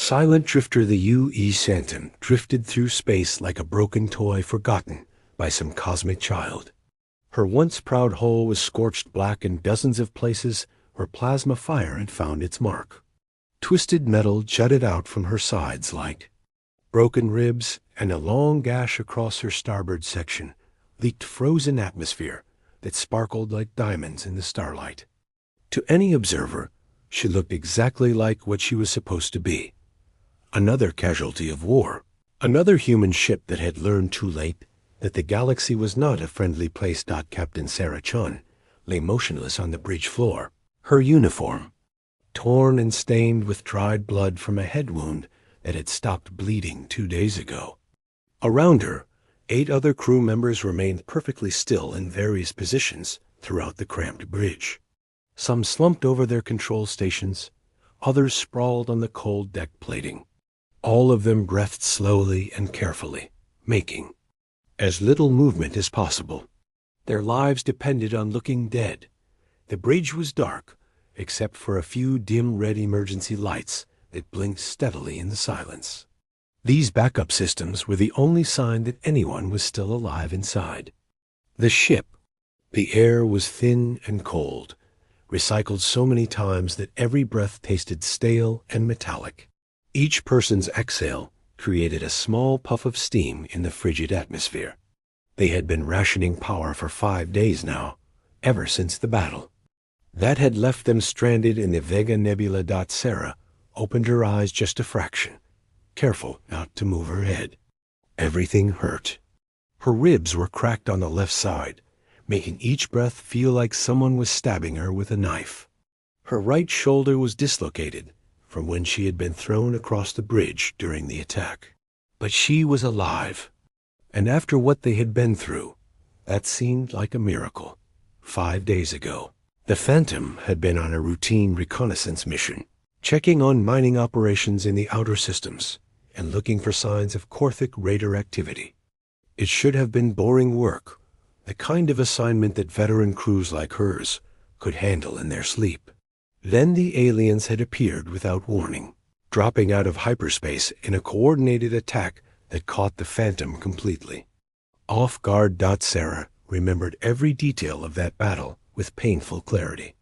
Silent drifter the UE Phantom drifted through space like a broken toy forgotten by some cosmic child. Her once proud hull was scorched black in dozens of places where plasma fire had found its mark. Twisted metal jutted out from her sides like broken ribs, and a long gash across her starboard section leaked frozen atmosphere that sparkled like diamonds in the starlight. To any observer, she looked exactly like what she was supposed to be. Another casualty of war. Another human ship that had learned too late that the galaxy was not a friendly place. Captain Sarah Chun lay motionless on the bridge floor, her uniform torn and stained with dried blood from a head wound that had stopped bleeding 2 days ago. Around her, 8 other crew members remained perfectly still in various positions throughout the cramped bridge. Some slumped over their control stations, others sprawled on the cold deck plating. All of them breathed slowly and carefully, making as little movement as possible. Their lives depended on looking dead. The bridge was dark, except for a few dim red emergency lights that blinked steadily in the silence. These backup systems were the only sign that anyone was still alive inside. The ship. The air was thin and cold, recycled so many times that every breath tasted stale and metallic. Each person's exhale created a small puff of steam in the frigid atmosphere. They had been rationing power for 5 days now, ever since the battle. That had left them stranded in the Vega Nebula. Sarah opened her eyes just a fraction, careful not to move her head. Everything hurt. Her ribs were cracked on the left side, making each breath feel like someone was stabbing her with a knife. Her right shoulder was dislocated from when she had been thrown across the bridge during the attack. But she was alive, and after what they had been through, that seemed like a miracle. 5 days ago, the Phantom had been on a routine reconnaissance mission, checking on mining operations in the outer systems and looking for signs of Korthic raider activity. It should have been boring work, the kind of assignment that veteran crews like hers could handle in their sleep. Then the aliens had appeared without warning, dropping out of hyperspace in a coordinated attack that caught the Phantom completely. Off guard. Sarah remembered every detail of that battle with painful clarity.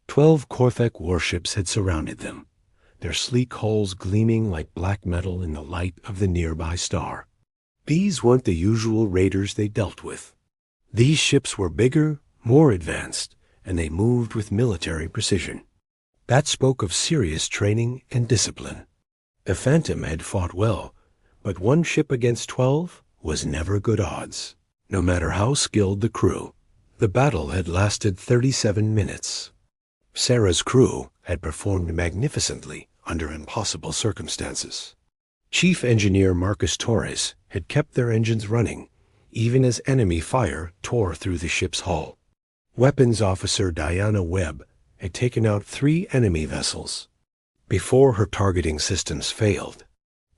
12 Korthic warships had surrounded them, their sleek hulls gleaming like black metal in the light of the nearby star. These weren't the usual raiders they dealt with. These ships were bigger, more advanced, and they moved with military precision. That spoke of serious training and discipline. The Phantom had fought well, but 1 ship against 12 was never good odds, no matter how skilled the crew. The battle had lasted 37 minutes. Sarah's crew had performed magnificently under impossible circumstances. Chief Engineer Marcus Torres had kept their engines running, even as enemy fire tore through the ship's hull. Weapons Officer Diana Webb had taken out 3 enemy vessels before her targeting systems failed.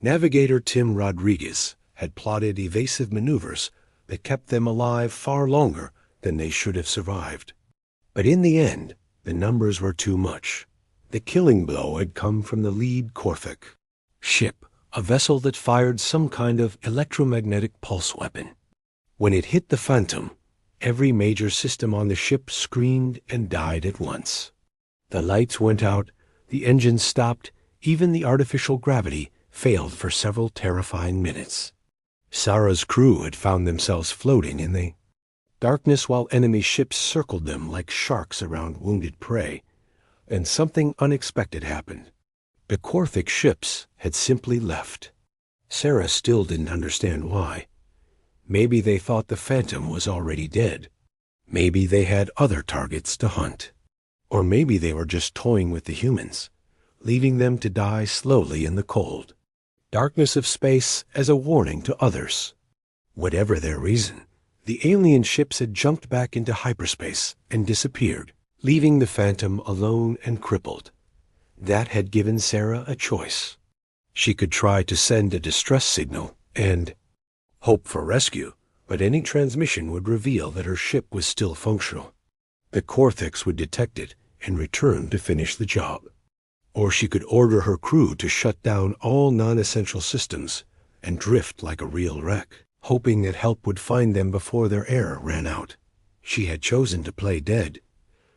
Navigator Tim Rodriguez had plotted evasive maneuvers that kept them alive far longer than they should have survived. But in the end, the numbers were too much. The killing blow had come from the lead Korthic ship, a vessel that fired some kind of electromagnetic pulse weapon. When it hit the Phantom, every major system on the ship screamed and died at once. The lights went out, the engines stopped, even the artificial gravity failed for several terrifying minutes. Sarah's crew had found themselves floating in the darkness while enemy ships circled them like sharks around wounded prey, and something unexpected happened. The Korthic ships had simply left. Sarah still didn't understand why. Maybe they thought the Phantom was already dead. Maybe they had other targets to hunt. Or maybe they were just toying with the humans, leaving them to die slowly in the cold darkness of space as a warning to others. Whatever their reason, the alien ships had jumped back into hyperspace and disappeared, leaving the Phantom alone and crippled. That had given Sarah a choice. She could try to send a distress signal and hope for rescue, but any transmission would reveal that her ship was still functional. The Korthics would detect it and return to finish the job. Or she could order her crew to shut down all non-essential systems and drift like a real wreck, hoping that help would find them before their air ran out. She had chosen to play dead.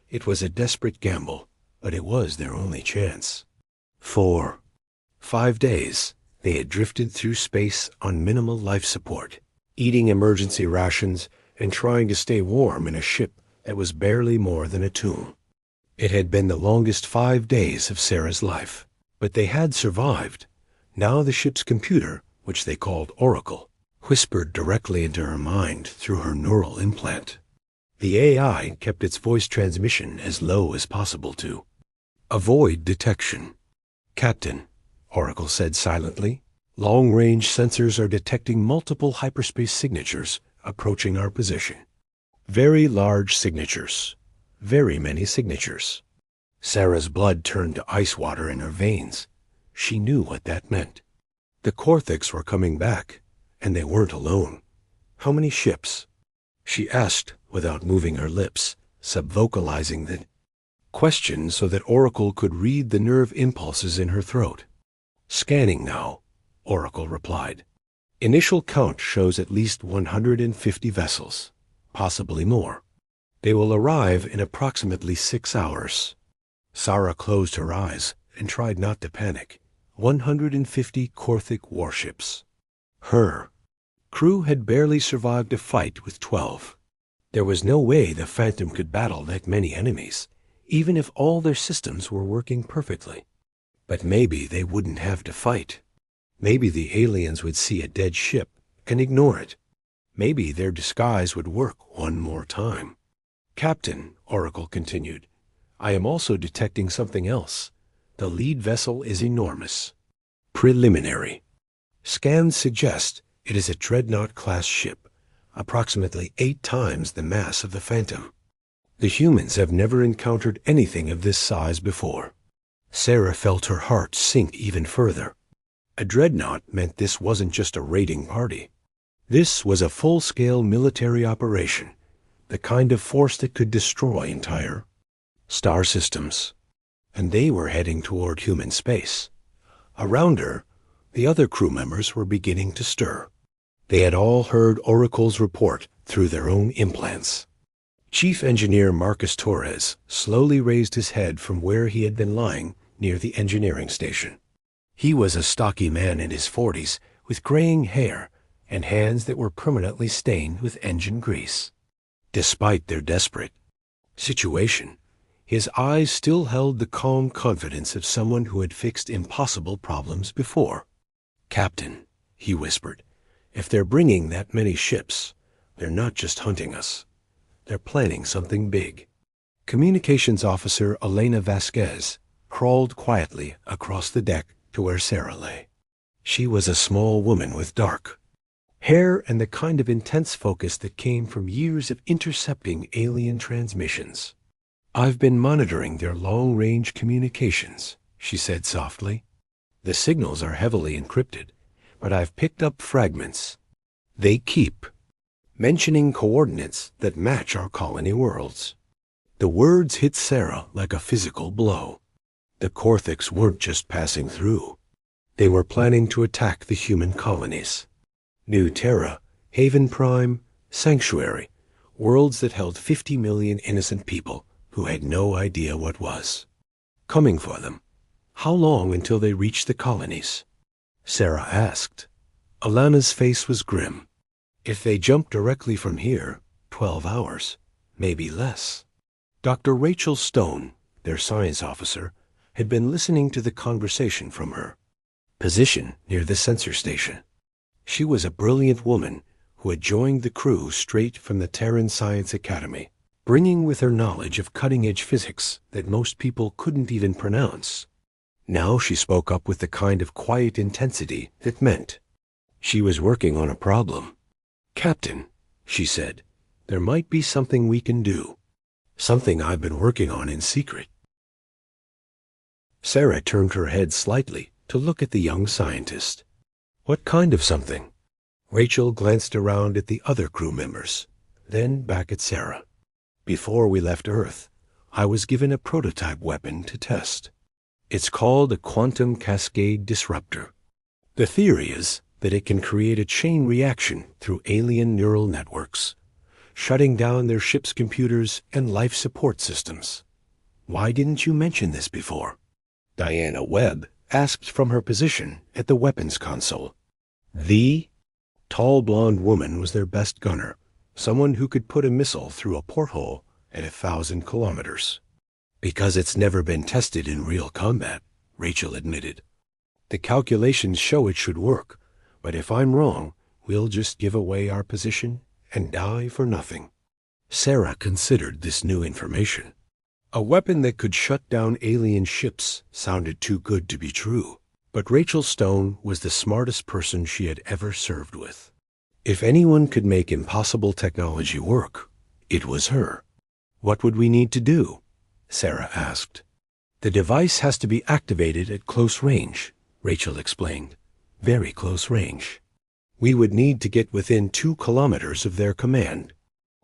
It was a desperate gamble, but it was their only chance. 5 days, they had drifted through space on minimal life support, eating emergency rations and trying to stay warm in a ship that was barely more than a tomb. It had been the longest 5 days of Sarah's life, but they had survived. Now the ship's computer, which they called Oracle, whispered directly into her mind through her neural implant. The AI kept its voice transmission as low as possible to avoid detection. "Captain," Oracle said silently, "long-range sensors are detecting multiple hyperspace signatures approaching our position. Very large signatures. Very many signatures." Sarah's blood turned to ice water in her veins. She knew what that meant. The Corthics were coming back, and they weren't alone. How many ships? She asked without moving her lips, subvocalizing the question so that Oracle could read the nerve impulses in her throat. "Scanning now," Oracle replied. "Initial count shows at least 150 vessels, possibly more. They will arrive in approximately 6 hours. Sarah closed her eyes and tried not to panic. 150 Corthic warships. Her crew had barely survived a fight with 12. There was no way the Phantom could battle that many enemies, even if all their systems were working perfectly. But maybe they wouldn't have to fight. Maybe the aliens would see a dead ship and ignore it. Maybe their disguise would work one more time. "Captain," Oracle continued, "I am also detecting something else. The lead vessel is enormous. Preliminary. Scans suggest it is a Dreadnought-class ship, approximately 8 times the mass of the Phantom. The humans have never encountered anything of this size before." Sarah felt her heart sink even further. A dreadnought meant this wasn't just a raiding party. This was a full-scale military operation, the kind of force that could destroy entire star systems. And they were heading toward human space. Around her, the other crew members were beginning to stir. They had all heard Oracle's report through their own implants. Chief Engineer Marcus Torres slowly raised his head from where he had been lying near the engineering station. He was a stocky man in his 40s with graying hair and hands that were permanently stained with engine grease. Despite their desperate situation, his eyes still held the calm confidence of someone who had fixed impossible problems before. "Captain," he whispered, "if they're bringing that many ships, they're not just hunting us. They're planning something big." Communications Officer Elena Vasquez crawled quietly across the deck to where Sarah lay. She was a small woman with dark hair and the kind of intense focus that came from years of intercepting alien transmissions. "I've been monitoring their long-range communications," she said softly. "The signals are heavily encrypted, but I've picked up fragments. They keep mentioning coordinates that match our colony worlds." The words hit Sarah like a physical blow. The Corthics weren't just passing through. They were planning to attack the human colonies. New Terra, Haven Prime, Sanctuary, worlds that held 50 million innocent people who had no idea what was coming for them. How long until they reached the colonies? Sarah asked. Alana's face was grim. If they jumped directly from here, 12 hours, maybe less. Dr. Rachel Stone, their science officer, had been listening to the conversation from her position near the sensor station. She was a brilliant woman who had joined the crew straight from the Terran Science Academy, bringing with her knowledge of cutting-edge physics that most people couldn't even pronounce. Now she spoke up with the kind of quiet intensity that meant she was working on a problem. "Captain," she said, "there might be something we can do. Something I've been working on in secret." Sarah turned her head slightly to look at the young scientist. "What kind of something?" Rachel glanced around at the other crew members, then back at Sarah. "Before we left Earth, I was given a prototype weapon to test. It's called a quantum cascade disruptor. The theory is that it can create a chain reaction through alien neural networks, shutting down their ship's computers and life support systems. Why didn't you mention this before? Diana Webb asked from her position at the weapons console. The tall blonde woman was their best gunner, someone who could put a missile through a porthole at 1,000 kilometers. Because it's never been tested in real combat, Rachel admitted. The calculations show it should work, but if I'm wrong, we'll just give away our position and die for nothing. Sarah considered this new information. A weapon that could shut down alien ships sounded too good to be true, but Rachel Stone was the smartest person she had ever served with. If anyone could make impossible technology work, it was her. What would we need to do? Sarah asked. The device has to be activated at close range, Rachel explained. Very close range. We would need to get within 2 kilometers of their command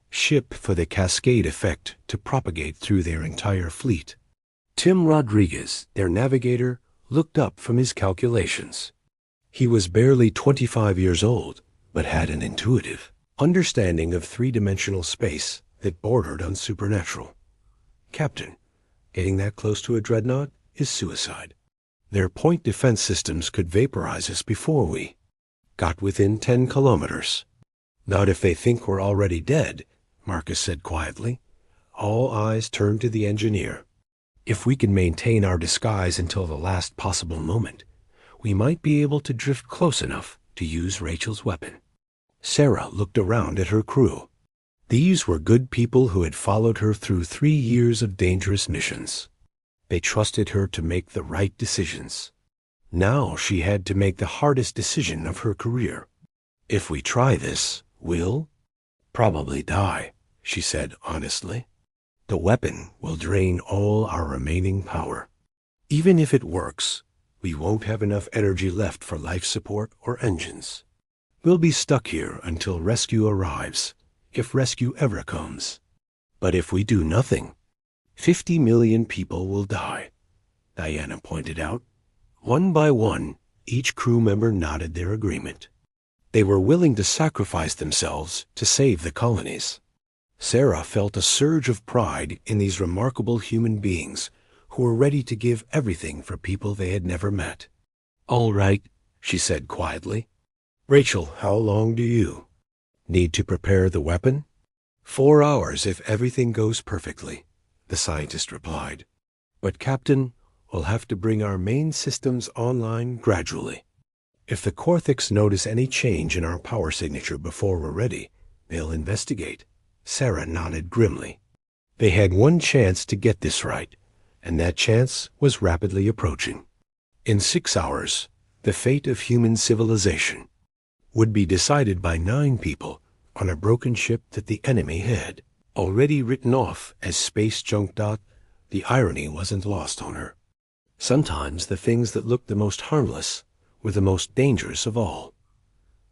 ship for the cascade effect to propagate through their entire fleet. Tim Rodriguez, their navigator, looked up from his calculations. He was barely 25 years old, but had an intuitive understanding of three-dimensional space that bordered on supernatural. Captain, getting that close to a dreadnought is suicide. Their point defense systems could vaporize us before we got within 10 kilometers. Not if they think we're already dead, Marcus said quietly. All eyes turned to the engineer. If we can maintain our disguise until the last possible moment, we might be able to drift close enough to use Rachel's weapon. Sarah looked around at her crew. These were good people who had followed her through 3 years of dangerous missions. They trusted her to make the right decisions. Now she had to make the hardest decision of her career. If we try this, we'll probably die, she said honestly. The weapon will drain all our remaining power. Even if it works, we won't have enough energy left for life support or engines. We'll be stuck here until rescue arrives, if rescue ever comes. But if we do nothing, 50 million people will die, Diana pointed out. One by one, each crew member nodded their agreement. They were willing to sacrifice themselves to save the colonies. Sarah felt a surge of pride in these remarkable human beings who were ready to give everything for people they had never met. All right, she said quietly. Rachel, how long do you need to prepare the weapon? 4 hours if everything goes perfectly, the scientist replied. But Captain, we'll have to bring our main systems online gradually. If the Corthics notice any change in our power signature before we're ready, they'll investigate. Sarah nodded grimly. They had one chance to get this right, and that chance was rapidly approaching. In 6 hours, the fate of human civilization would be decided by 9 people on a broken ship that the enemy had already written off as space junk. The irony wasn't lost on her. Sometimes the things that looked the most harmless were the most dangerous of all.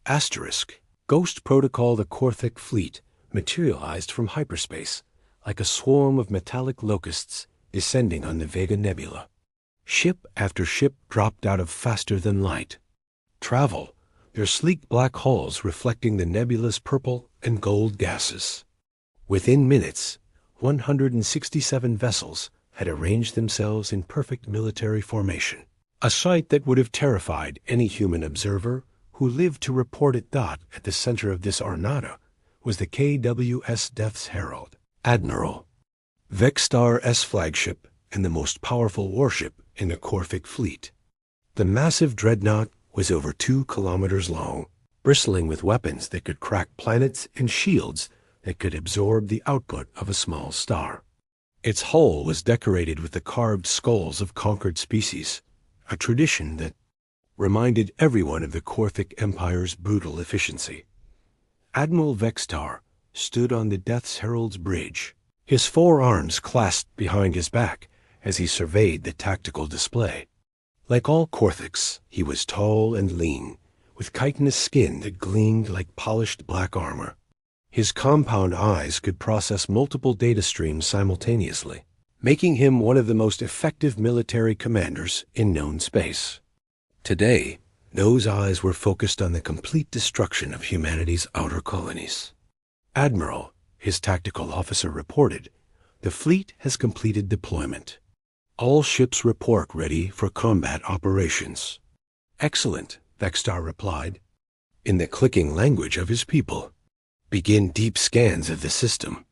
Asterisk. Ghost Protocol, the Corthic fleet materialized from hyperspace like a swarm of metallic locusts descending on the Vega Nebula. Ship after ship dropped out of faster than light. Travel, their sleek black hulls reflecting the nebula's purple and gold gases. Within minutes, 167 vessels had arranged themselves in perfect military formation, a sight that would have terrified any human observer who lived to report it. At the center of this armada was the KWS Death's Herald, Admiral Vexstar-S flagship and the most powerful warship in the Corthic fleet. The massive dreadnought was over 2 kilometers long, bristling with weapons that could crack planets and shields that could absorb the output of a small star. Its hull was decorated with the carved skulls of conquered species, a tradition that reminded everyone of the Corthic Empire's brutal efficiency. Admiral Vexstar stood on the Death's Herald's bridge, his 4 arms clasped behind his back as he surveyed the tactical display. Like all Corthics, he was tall and lean, with chitinous skin that gleamed like polished black armor. His compound eyes could process multiple data streams simultaneously, making him one of the most effective military commanders in known space. Today, those eyes were focused on the complete destruction of humanity's outer colonies. "Admiral," his tactical officer reported, "the fleet has completed deployment. All ships report ready for combat operations." "Excellent," Vextar replied, in the clicking language of his people. "Begin deep scans of the system.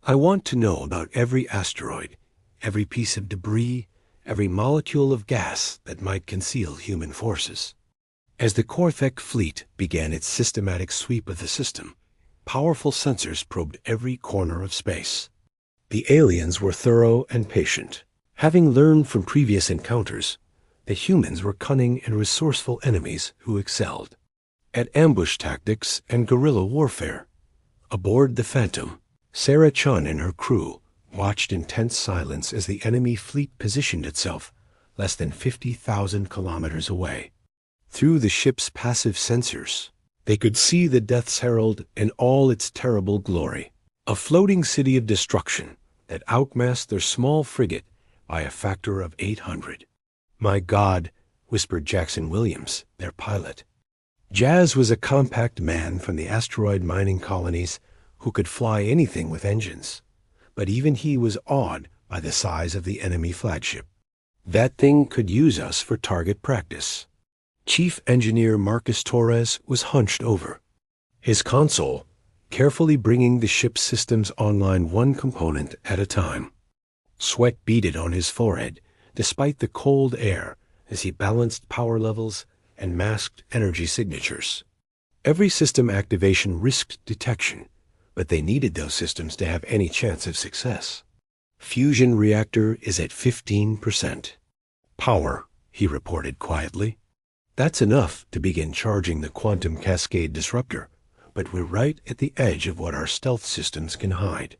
I want to know about every asteroid, every piece of debris, every molecule of gas that might conceal human forces." As the Korthek fleet began its systematic sweep of the system, powerful sensors probed every corner of space. The aliens were thorough and patient. Having learned from previous encounters, the humans were cunning and resourceful enemies who excelled at ambush tactics and guerrilla warfare. Aboard the Phantom, Sarah Chun and her crew watched in tense silence as the enemy fleet positioned itself less than 50,000 kilometers away. Through the ship's passive sensors, they could see the Death's Herald in all its terrible glory, a floating city of destruction that outmassed their small frigate by a factor of 800. "My God," whispered Jackson Williams, their pilot. Jazz was a compact man from the asteroid mining colonies who could fly anything with engines, but even he was awed by the size of the enemy flagship. "That thing could use us for target practice." Chief Engineer Marcus Torres was hunched over, his console carefully bringing the ship's systems online one component at a time. Sweat beaded on his forehead despite the cold air as he balanced power levels and masked energy signatures. Every system activation risked detection, but they needed those systems to have any chance of success. "Fusion reactor is at 15%. Power," he reported quietly. "That's enough to begin charging the quantum cascade disruptor, but we're right at the edge of what our stealth systems can hide."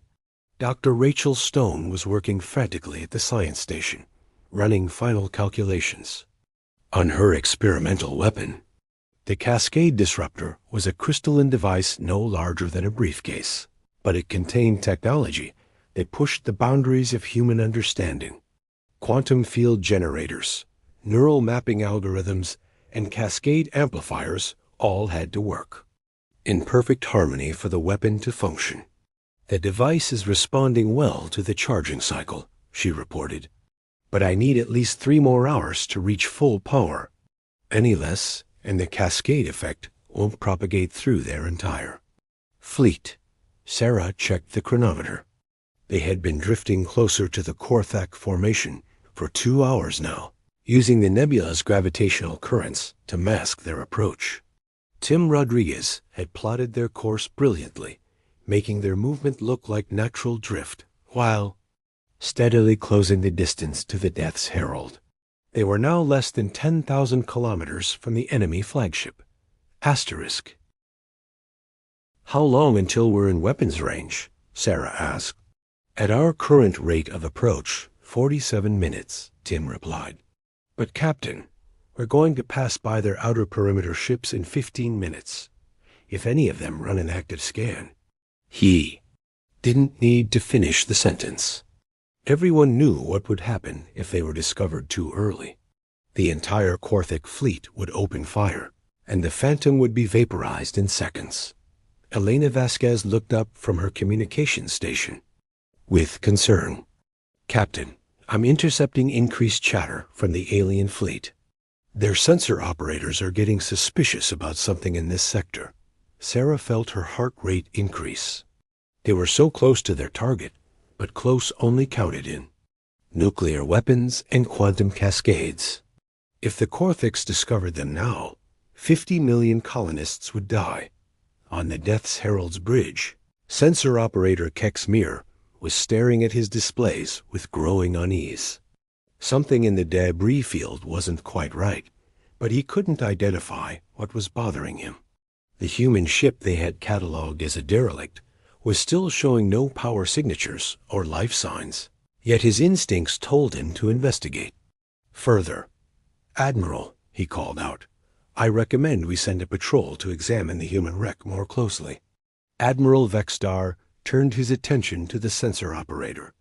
Dr. Rachel Stone was working frantically at the science station, running final calculations. On her experimental weapon, the cascade disruptor was a crystalline device no larger than a briefcase, but it contained technology that pushed the boundaries of human understanding. Quantum field generators, neural mapping algorithms, and cascade amplifiers all had to work in perfect harmony for the weapon to function. "The device is responding well to the charging cycle," she reported, "but I need at least 3 more hours to reach full power. Any less, and the cascade effect won't propagate through their entire fleet." Sarah checked the chronometer. They had been drifting closer to the Korthak formation for 2 hours now, using the nebula's gravitational currents to mask their approach. Tim Rodriguez had plotted their course brilliantly, making their movement look like natural drift, while steadily closing the distance to the Death's Herald. They were now less than 10,000 kilometers from the enemy flagship. Asterisk. "How long until we're in weapons range?" Sarah asked. "At our current rate of approach, 47 minutes, Tim replied. "But Captain, we're going to pass by their outer perimeter ships in 15 minutes. If any of them run an active scan." He didn't need to finish the sentence. Everyone knew what would happen if they were discovered too early. The entire Korthik fleet would open fire, and the Phantom would be vaporized in seconds. Elena Vasquez looked up from her communications station with concern. "Captain, I'm intercepting increased chatter from the alien fleet. Their sensor operators are getting suspicious about something in this sector." Sarah felt her heart rate increase. They were so close to their target, but close only counted in nuclear weapons and quantum cascades. If the Korthiks discovered them now, 50 million colonists would die. On the Death's Herald's bridge, sensor operator Kex Mir was staring at his displays with growing unease. Something in the debris field wasn't quite right, but he couldn't identify what was bothering him. The human ship they had cataloged as a derelict was still showing no power signatures or life signs, yet his instincts told him to investigate further. "Admiral," he called out, "I recommend we send a patrol to examine the human wreck more closely." Admiral Vextar turned his attention to the sensor operator.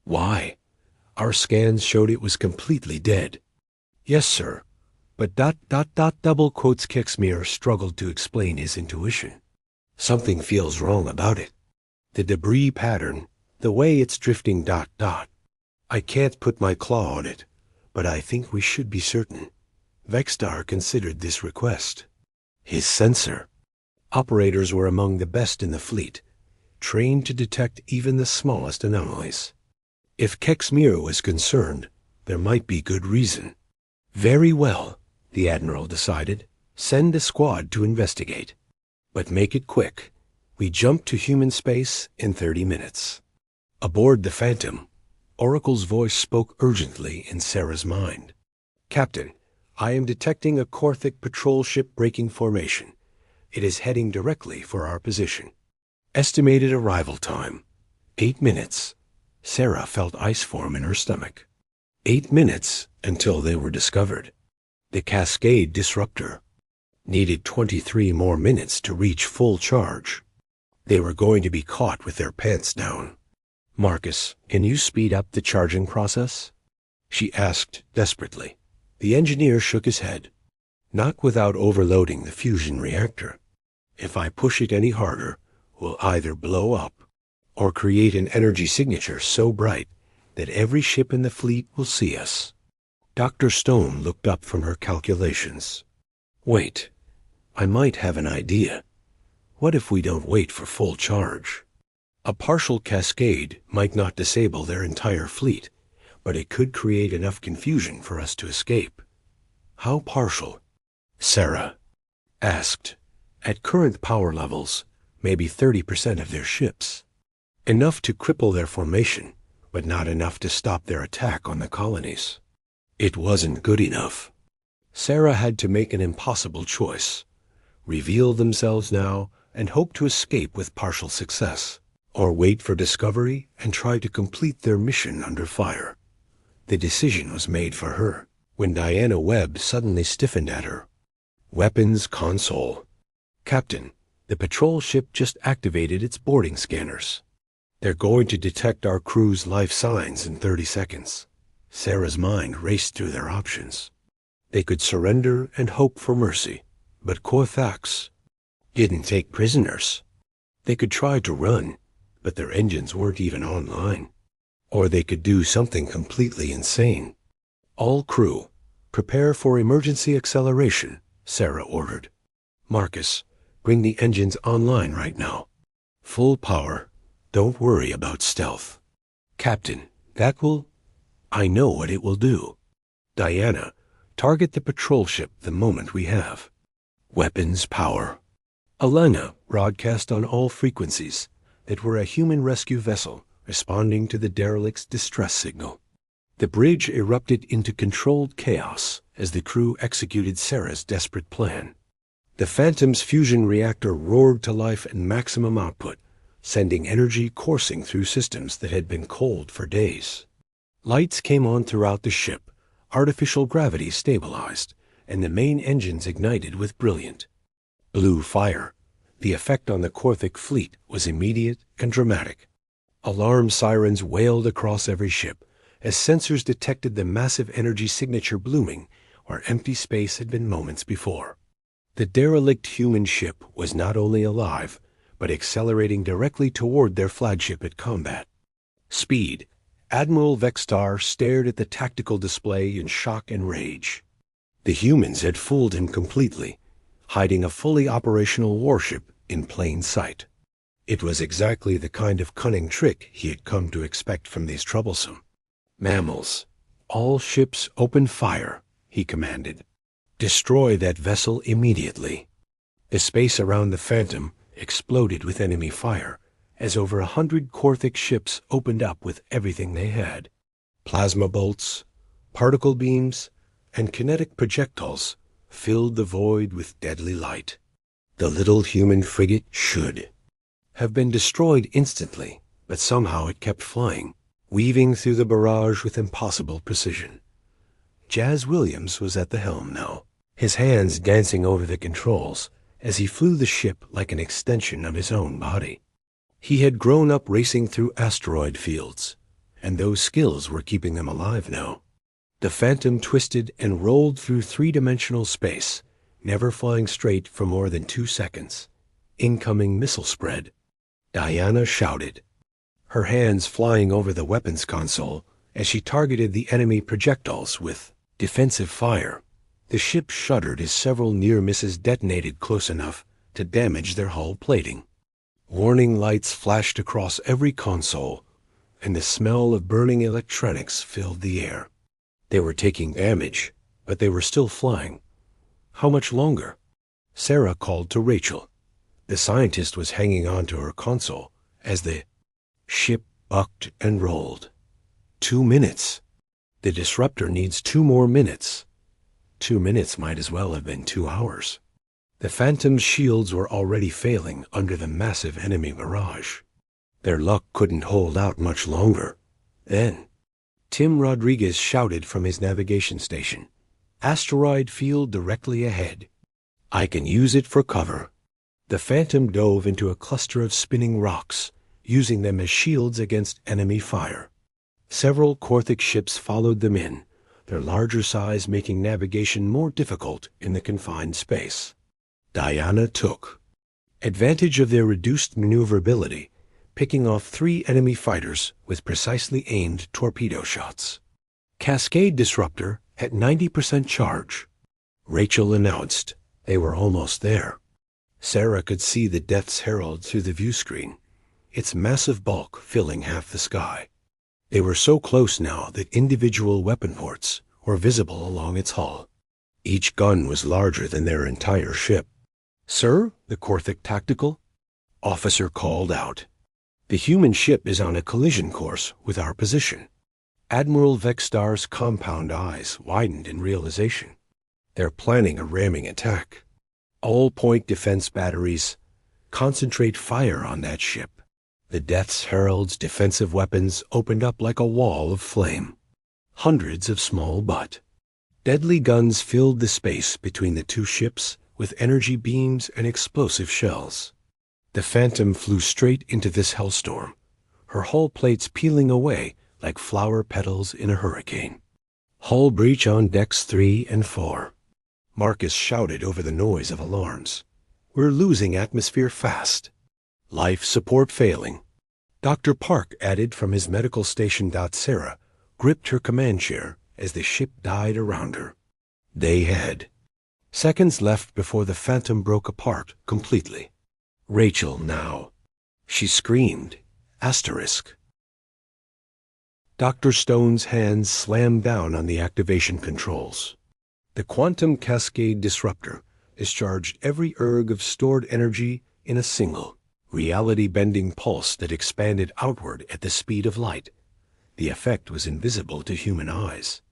"Why?" Our scans showed it was completely dead. Yes, sir. But double quotes Keksmir struggled to explain his intuition. Something feels wrong about it. The debris pattern, the way it's drifting ... I can't put my claw on it, but I think we should be certain. Vextar considered this request. His sensor. Operators were among the best in the fleet, trained to detect even the smallest anomalies. If Keksmir was concerned, there might be good reason. Very well, the Admiral decided. Send a squad to investigate. But make it quick. We jump to human space in 30 minutes. Aboard the Phantom, Oracle's voice spoke urgently in Sarah's mind. Captain, I am detecting a Korthic patrol ship breaking formation. It is heading directly for our position. Estimated arrival time, 8 minutes. Sarah felt ice form in her stomach. 8 minutes until they were discovered. The Cascade Disruptor needed 23 more minutes to reach full charge. They were going to be caught with their pants down. Marcus, can you speed up the charging process? She asked desperately. The engineer shook his head. Not without overloading the fusion reactor. If I push it any harder, we'll either blow up or create an energy signature so bright that every ship in the fleet will see us. Dr. Stone looked up from her calculations. Wait, I might have an idea. What if we don't wait for full charge? A partial cascade might not disable their entire fleet, but it could create enough confusion for us to escape. How partial? Sarah asked. At current power levels, maybe 30% of their ships. Enough to cripple their formation, but not enough to stop their attack on the colonies. It wasn't good enough. Sarah had to make an impossible choice. Reveal themselves now and hope to escape with partial success, or wait for discovery and try to complete their mission under fire. The decision was made for her when Diana Webb suddenly stiffened at her. Weapons console. Captain, the patrol ship just activated its boarding scanners. They're going to detect our crew's life signs in 30 seconds. Sarah's mind raced through their options. They could surrender and hope for mercy, but Korthax didn't take prisoners. They could try to run, but their engines weren't even online. Or they could do something completely insane. All crew, prepare for emergency acceleration, Sarah ordered. Marcus, bring the engines online right now. Full power. Don't worry about stealth. Captain, that will... I know what it will do. Diana, target the patrol ship the moment we have. Weapons power. Elena broadcast on all frequencies that we're a human rescue vessel responding to the derelict's distress signal. The bridge erupted into controlled chaos as the crew executed Sarah's desperate plan. The Phantom's fusion reactor roared to life at maximum output, sending energy coursing through systems that had been cold for days. Lights came on throughout the ship, artificial gravity stabilized, and the main engines ignited with brilliant blue fire. The effect on the Korthic fleet was immediate and dramatic. Alarm sirens wailed across every ship as sensors detected the massive energy signature blooming where empty space had been moments before. The derelict human ship was not only alive, but accelerating directly toward their flagship at combat. Speed. Admiral Vextar stared at the tactical display in shock and rage. The humans had fooled him completely, hiding a fully operational warship in plain sight. It was exactly the kind of cunning trick he had come to expect from these troublesome mammals. All ships open fire, he commanded. Destroy that vessel immediately. The space around the Phantom exploded with enemy fire as over 100 Korthic ships opened up with everything they had. Plasma bolts, particle beams, and kinetic projectiles filled the void with deadly light. The little human frigate should have been destroyed instantly, but somehow it kept flying, weaving through the barrage with impossible precision. Jazz Williams was at the helm now, his hands dancing over the controls as he flew the ship like an extension of his own body. He had grown up racing through asteroid fields, and those skills were keeping them alive now. The Phantom twisted and rolled through three-dimensional space, never flying straight for more than 2 seconds. Incoming missile spread. Diana shouted, her hands flying over the weapons console as she targeted the enemy projectiles with defensive fire. The ship shuddered as several near misses detonated close enough to damage their hull plating. Warning lights flashed across every console, and the smell of burning electronics filled the air. They were taking damage, but they were still flying. How much longer? Sarah called to Rachel. The scientist was hanging on to her console as the ship bucked and rolled. 2 minutes. The disruptor needs 2 more minutes. 2 minutes might as well have been 2 hours. The Phantom's shields were already failing under the massive enemy barrage. Their luck couldn't hold out much longer. Then, Tim Rodriguez shouted from his navigation station, "Asteroid field directly ahead. I can use it for cover." The Phantom dove into a cluster of spinning rocks, using them as shields against enemy fire. Several Korthic ships followed them in, their larger size making navigation more difficult in the confined space. Diana took advantage of their reduced maneuverability, picking off 3 enemy fighters with precisely aimed torpedo shots. Cascade disruptor at 90% charge. Rachel announced they were almost there. Sarah could see the Death's Herald through the view screen, its massive bulk filling half the sky. They were so close now that individual weapon ports were visible along its hull. Each gun was larger than their entire ship. "Sir, the Korthic tactical officer called out. The human ship is on a collision course with our position." Admiral Vextar's compound eyes widened in realization. They're planning a ramming attack. All-point defense batteries. Concentrate fire on that ship. The Death's Herald's defensive weapons opened up like a wall of flame. Hundreds of small but deadly guns filled the space between the 2 ships with energy beams and explosive shells. The Phantom flew straight into this hellstorm, her hull plates peeling away like flower petals in a hurricane. "Hull breach on decks 3 and 4. Marcus shouted over the noise of alarms. "We're losing atmosphere fast. Life support failing." Dr. Park added from his medical station. Sarah gripped her command chair as the ship died around her. They had seconds left before the Phantom broke apart completely. Rachel now. She screamed. Asterisk. Dr. Stone's hands slammed down on the activation controls. The quantum cascade disruptor discharged every erg of stored energy in a single, reality-bending pulse that expanded outward at the speed of light. The effect was invisible to human eyes,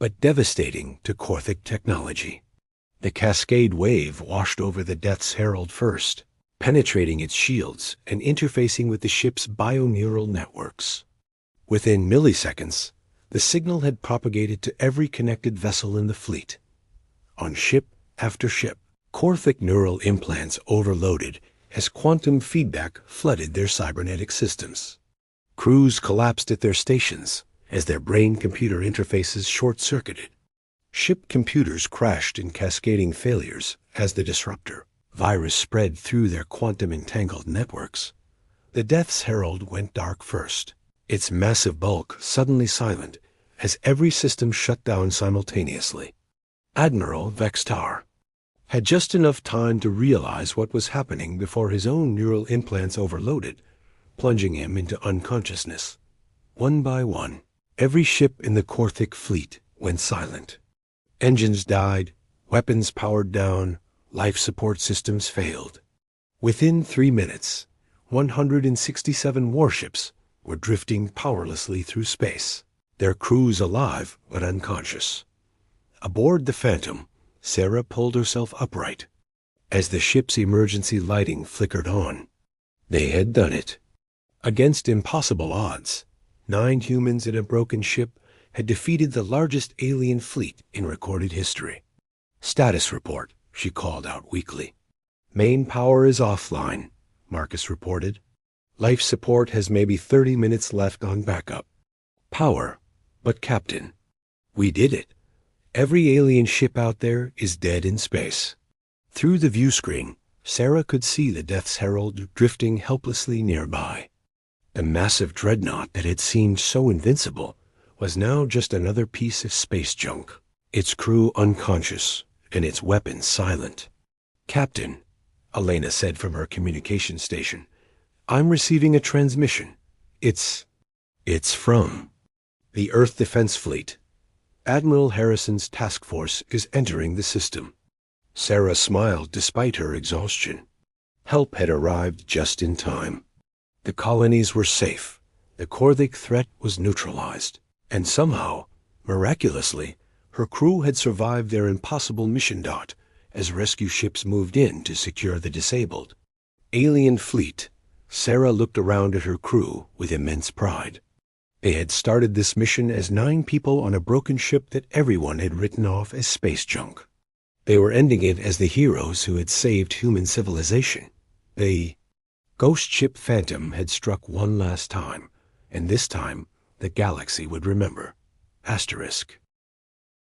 but devastating to Korthic technology. The cascade wave washed over the Death's Herald first, penetrating its shields and interfacing with the ship's bioneural networks. Within milliseconds, the signal had propagated to every connected vessel in the fleet. On ship after ship, Korthic neural implants overloaded as quantum feedback flooded their cybernetic systems. Crews collapsed at their stations as their brain-computer interfaces short-circuited. Ship computers crashed in cascading failures as the disruptor virus spread through their quantum-entangled networks. The Death's Herald went dark first, its massive bulk suddenly silent as every system shut down simultaneously. Admiral Vextar had just enough time to realize what was happening before his own neural implants overloaded, plunging him into unconsciousness. One by one, every ship in the Korthic fleet went silent. Engines died, weapons powered down, life support systems failed. Within 3 minutes, 167 warships were drifting powerlessly through space, their crews alive but unconscious. Aboard the Phantom, Sarah pulled herself upright as the ship's emergency lighting flickered on. They had done it. Against impossible odds, 9 humans in a broken ship had defeated the largest alien fleet in recorded history. "Status report," she called out weakly. "Main power is offline," Marcus reported. "Life support has maybe 30 minutes left on backup." Power. But Captain, we did it. Every alien ship out there is dead in space. Through the view screen, Sarah could see the Death's Herald drifting helplessly nearby. The massive dreadnought that had seemed so invincible was now just another piece of space junk, its crew unconscious and its weapons silent. Captain, Elena said from her communication station, I'm receiving a transmission. It's from the Earth Defense Fleet. Admiral Harrison's task force is entering the system. Sarah smiled despite her exhaustion. Help had arrived just in time. The colonies were safe. The Korthik threat was neutralized. And somehow, miraculously, her crew had survived their impossible mission dot as rescue ships moved in to secure the disabled. Alien fleet. Sarah looked around at her crew with immense pride. They had started this mission as 9 people on a broken ship that everyone had written off as space junk. They were ending it as the heroes who had saved human civilization. The ghost ship Phantom had struck one last time, and this time the galaxy would remember. Asterisk.